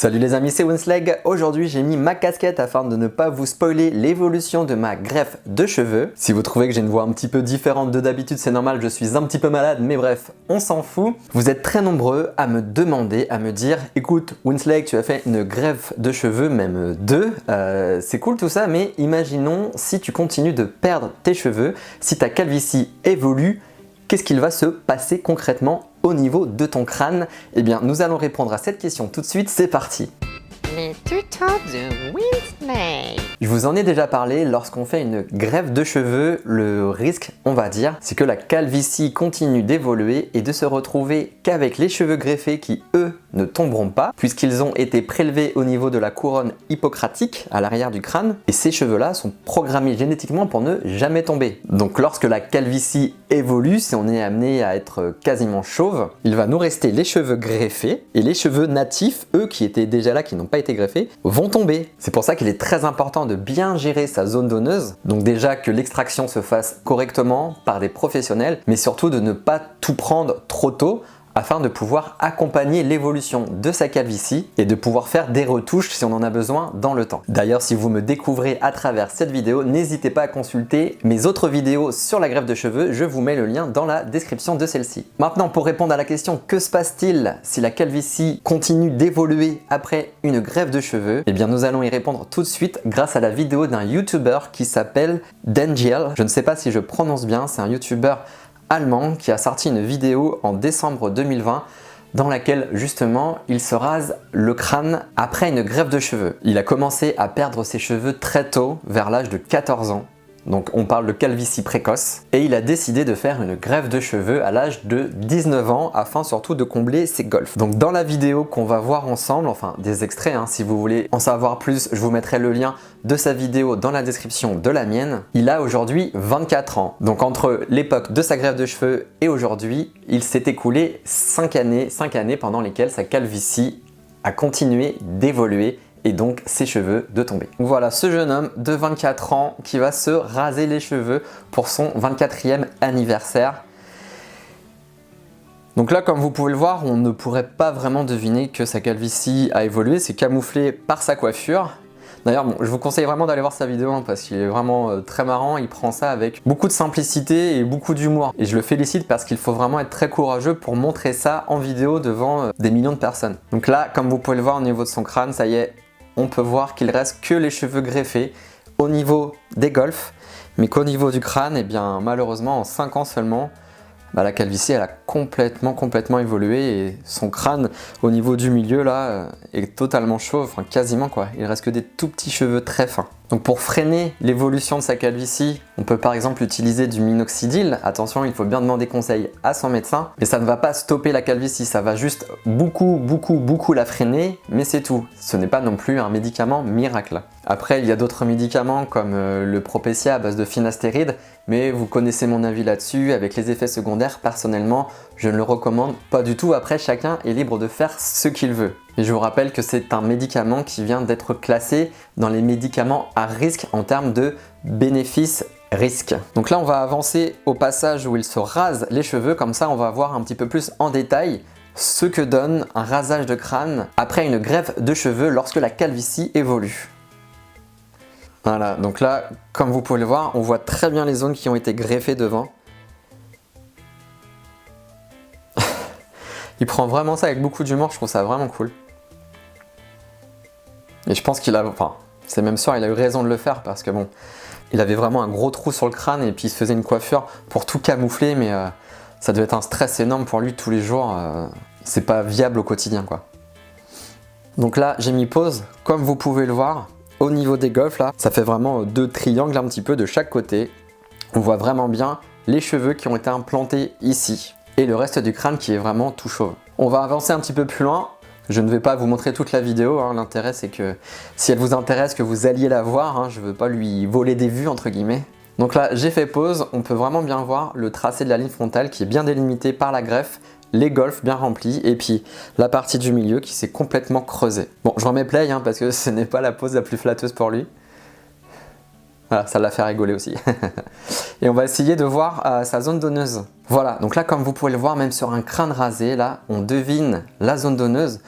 Salut les amis, c'est Winsleg. Aujourd'hui j'ai mis ma casquette afin de ne pas vous spoiler l'évolution de ma greffe de cheveux. Si vous trouvez que j'ai une voix un petit peu différente de d'habitude, c'est normal, je suis un petit peu malade, mais bref, on s'en fout. Vous êtes très nombreux à me demander, à me dire écoute Winsleg, tu as fait une greffe de cheveux, même deux, c'est cool tout ça, mais imaginons si tu continues de perdre tes cheveux, si ta calvitie évolue, qu'est-ce qu'il va se passer concrètement au niveau de ton crâne? Eh bien, nous allons répondre à cette question tout de suite, c'est parti! Les tutos de Winsleg. Je vous en ai déjà parlé, lorsqu'on fait une greffe de cheveux, le risque, on va dire, c'est que la calvitie continue d'évoluer et de se retrouver qu'avec les cheveux greffés qui, eux, ne tomberont pas, puisqu'ils ont été prélevés au niveau de la couronne hippocratique à l'arrière du crâne, et ces cheveux-là sont programmés génétiquement pour ne jamais tomber. Donc lorsque la calvitie évolue, si on est amené à être quasiment chauve, il va nous rester les cheveux greffés, et les cheveux natifs, eux qui étaient déjà là, qui n'ont pas été greffés, vont tomber. C'est pour ça qu'il est très important de bien gérer sa zone donneuse, donc déjà que l'extraction se fasse correctement par des professionnels, mais surtout de ne pas tout prendre trop tôt, afin de pouvoir accompagner l'évolution de sa calvitie et de pouvoir faire des retouches si on en a besoin dans le temps. D'ailleurs, si vous me découvrez à travers cette vidéo, n'hésitez pas à consulter mes autres vidéos sur la greffe de cheveux, je vous mets le lien dans la description de celle-ci. Maintenant, pour répondre à la question que se passe-t-il si la calvitie continue d'évoluer après une greffe de cheveux, eh bien nous allons y répondre tout de suite grâce à la vidéo d'un YouTuber qui s'appelle Daniel. Je ne sais pas si je prononce bien, c'est un YouTuber allemand qui a sorti une vidéo en décembre 2020 dans laquelle justement il se rase le crâne après une greffe de cheveux. Il a commencé à perdre ses cheveux très tôt, vers l'âge de 14 ans. Donc on parle de calvitie précoce, et il a décidé de faire une greffe de cheveux à l'âge de 19 ans afin surtout de combler ses golfs. Donc dans la vidéo qu'on va voir ensemble, enfin des extraits, si vous voulez en savoir plus, je vous mettrai le lien de sa vidéo dans la description de la mienne. Il a aujourd'hui 24 ans. Donc entre l'époque de sa greffe de cheveux et aujourd'hui, il s'est écoulé 5 années pendant lesquelles sa calvitie a continué d'évoluer et donc ses cheveux de tomber. Donc voilà ce jeune homme de 24 ans qui va se raser les cheveux pour son 24e anniversaire. Donc là, comme vous pouvez le voir, on ne pourrait pas vraiment deviner que sa calvitie a évolué, c'est camouflé par sa coiffure. D'ailleurs, je vous conseille vraiment d'aller voir sa vidéo parce qu'il est vraiment très marrant, il prend ça avec beaucoup de simplicité et beaucoup d'humour. Et je le félicite parce qu'il faut vraiment être très courageux pour montrer ça en vidéo devant des millions de personnes. Donc là, comme vous pouvez le voir au niveau de son crâne, ça y est, on peut voir qu'il reste que les cheveux greffés au niveau des golfs, mais qu'au niveau du crâne, eh bien malheureusement en 5 ans seulement, la calvitie elle a complètement évolué et son crâne au niveau du milieu là est totalement chauve, enfin quasiment quoi, il reste que des tout petits cheveux très fins. Donc pour freiner l'évolution de sa calvitie, on peut par exemple utiliser du minoxidil. Attention, il faut bien demander conseil à son médecin. Mais ça ne va pas stopper la calvitie, ça va juste beaucoup la freiner, mais c'est tout. Ce n'est pas non plus un médicament miracle. Après, il y a d'autres médicaments comme le Propecia à base de finastéride, mais vous connaissez mon avis là-dessus, avec les effets secondaires, personnellement, je ne le recommande pas du tout. Après, chacun est libre de faire ce qu'il veut. Et je vous rappelle que c'est un médicament qui vient d'être classé dans les médicaments à risque en termes de bénéfice-risque. Donc là, on va avancer au passage où il se rase les cheveux, comme ça on va voir un petit peu plus en détail ce que donne un rasage de crâne après une greffe de cheveux lorsque la calvitie évolue. Voilà, donc là, comme vous pouvez le voir, on voit très bien les zones qui ont été greffées devant. Il prend vraiment ça avec beaucoup d'humour, je trouve ça vraiment cool. Et je pense qu'il a, enfin, c'est même sûr, il a eu raison de le faire parce que bon, il avait vraiment un gros trou sur le crâne et puis il se faisait une coiffure pour tout camoufler, mais ça devait être un stress énorme pour lui tous les jours. C'est pas viable au quotidien quoi. Donc là, j'ai mis pause, comme vous pouvez le voir, au niveau des golfs là, ça fait vraiment deux triangles un petit peu de chaque côté. On voit vraiment bien les cheveux qui ont été implantés ici et le reste du crâne qui est vraiment tout chauve. On va avancer un petit peu plus loin. Je ne vais pas vous montrer toute la vidéo, l'intérêt c'est que si elle vous intéresse, que vous alliez la voir, je ne veux pas lui voler des vues entre guillemets. Donc là j'ai fait pause, on peut vraiment bien voir le tracé de la ligne frontale qui est bien délimité par la greffe, les golfs bien remplis et puis la partie du milieu qui s'est complètement creusée. Bon, je remets play parce que ce n'est pas la pose la plus flatteuse pour lui. Voilà, ça l'a fait rigoler aussi. Et on va essayer de voir sa zone donneuse. Voilà, donc là comme vous pouvez le voir, même sur un crâne rasé, là on devine la zone donneuse.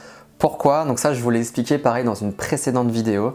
Pourquoi? Donc ça, je vous l'ai expliqué pareil dans une précédente vidéo.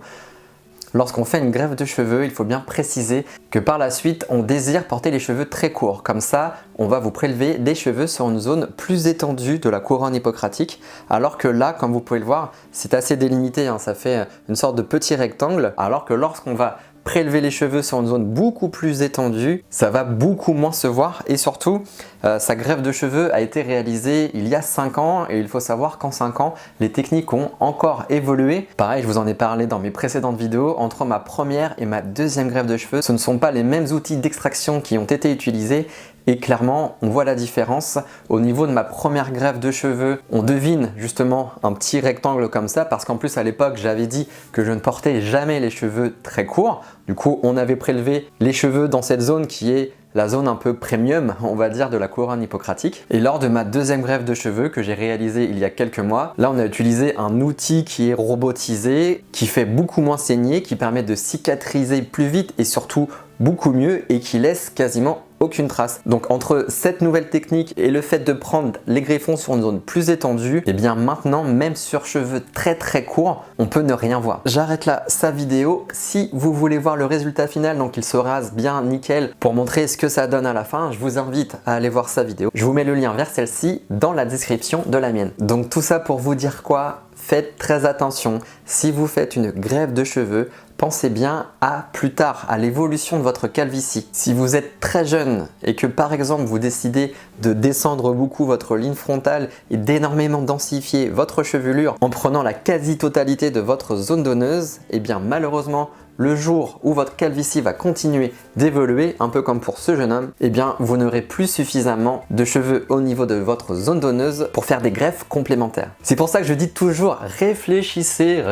Lorsqu'on fait une greffe de cheveux, il faut bien préciser que par la suite, on désire porter les cheveux très courts. Comme ça, on va vous prélever des cheveux sur une zone plus étendue de la couronne hippocratique. Alors que là, comme vous pouvez le voir, c'est assez délimité, hein, ça fait une sorte de petit rectangle. Alors que lorsqu'on va prélever les cheveux sur une zone beaucoup plus étendue, ça va beaucoup moins se voir et surtout, sa greffe de cheveux a été réalisée il y a 5 ans et il faut savoir qu'en 5 ans, les techniques ont encore évolué. Pareil, je vous en ai parlé dans mes précédentes vidéos, entre ma première et ma deuxième greffe de cheveux, ce ne sont pas les mêmes outils d'extraction qui ont été utilisés. Et clairement, on voit la différence. Au niveau de ma première greffe de cheveux, on devine justement un petit rectangle comme ça parce qu'en plus à l'époque, j'avais dit que je ne portais jamais les cheveux très courts. Du coup, on avait prélevé les cheveux dans cette zone qui est la zone un peu premium, on va dire, de la couronne hippocratique. Et lors de ma deuxième greffe de cheveux que j'ai réalisée il y a quelques mois, là on a utilisé un outil qui est robotisé, qui fait beaucoup moins saigner, qui permet de cicatriser plus vite et surtout beaucoup mieux et qui laisse quasiment aucune trace. Donc entre cette nouvelle technique et le fait de prendre les greffons sur une zone plus étendue, et bien maintenant même sur cheveux très courts, on peut ne rien voir. J'arrête là sa vidéo. Si vous voulez voir le résultat final, donc il se rase bien nickel pour montrer ce que ça donne à la fin, je vous invite à aller voir sa vidéo. Je vous mets le lien vers celle-ci dans la description de la mienne. Donc tout ça pour vous dire quoi? Faites très attention. Si vous faites une greffe de cheveux, pensez bien à plus tard, à l'évolution de votre calvitie. Si vous êtes très jeune et que par exemple vous décidez de descendre beaucoup votre ligne frontale et d'énormément densifier votre chevelure en prenant la quasi-totalité de votre zone donneuse, eh bien malheureusement, le jour où votre calvitie va continuer d'évoluer, un peu comme pour ce jeune homme, eh bien vous n'aurez plus suffisamment de cheveux au niveau de votre zone donneuse pour faire des greffes complémentaires. C'est pour ça que je dis toujours réfléchissez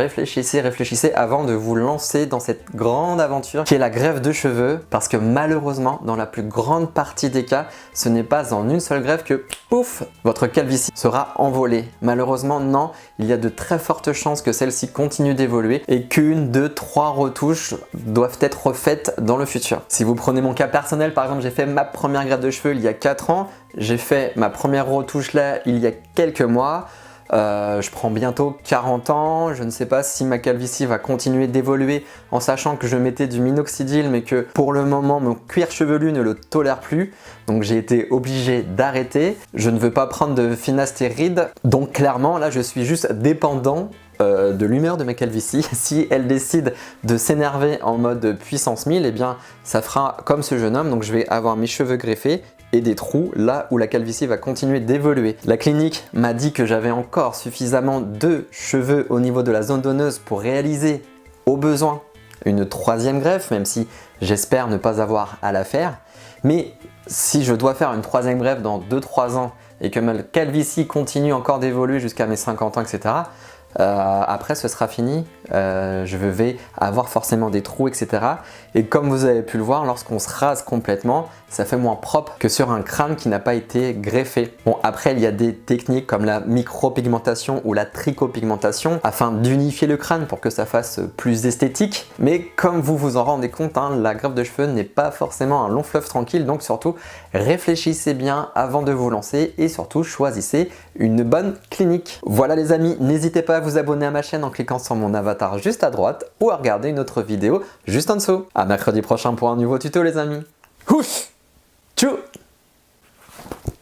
avant de vous lancer dans cette grande aventure qui est la greffe de cheveux, parce que malheureusement, dans la plus grande partie des cas, ce n'est pas en une seule greffe que pouf, votre calvitie sera envolée. Malheureusement, non, il y a de très fortes chances que celle-ci continue d'évoluer et qu'une, deux, trois retouches doivent être refaites dans le futur. Si vous prenez mon cas personnel, par exemple, j'ai fait ma première greffe de cheveux il y a 4 ans, j'ai fait ma première retouche là il y a quelques mois. Je prends bientôt 40 ans, je ne sais pas si ma calvitie va continuer d'évoluer en sachant que je mettais du minoxidil mais que pour le moment mon cuir chevelu ne le tolère plus, donc j'ai été obligé d'arrêter. Je ne veux pas prendre de finastéride, donc clairement là je suis juste dépendant de l'humeur de ma calvitie. Si elle décide de s'énerver en mode puissance 1000, eh bien ça fera comme ce jeune homme, donc je vais avoir mes cheveux greffés et des trous là où la calvitie va continuer d'évoluer. La clinique m'a dit que j'avais encore suffisamment de cheveux au niveau de la zone donneuse pour réaliser au besoin une 3e greffe, même si j'espère ne pas avoir à la faire. Mais si je dois faire une 3e greffe dans 2-3 ans et que ma calvitie continue encore d'évoluer jusqu'à mes 50 ans, etc., après ce sera fini, je vais avoir forcément des trous, etc. Et comme vous avez pu le voir, lorsqu'on se rase complètement, ça fait moins propre que sur un crâne qui n'a pas été greffé. Bon, après il y a des techniques comme la micropigmentation ou la trichopigmentation afin d'unifier le crâne pour que ça fasse plus esthétique. Mais comme vous vous en rendez compte, hein, la greffe de cheveux n'est pas forcément un long fleuve tranquille, donc surtout réfléchissez bien avant de vous lancer et surtout choisissez une bonne clinique. Voilà les amis, n'hésitez pas à vous abonner à ma chaîne en cliquant sur mon avatar juste à droite ou à regarder une autre vidéo juste en dessous. À mercredi prochain pour un nouveau tuto les amis. Tchou.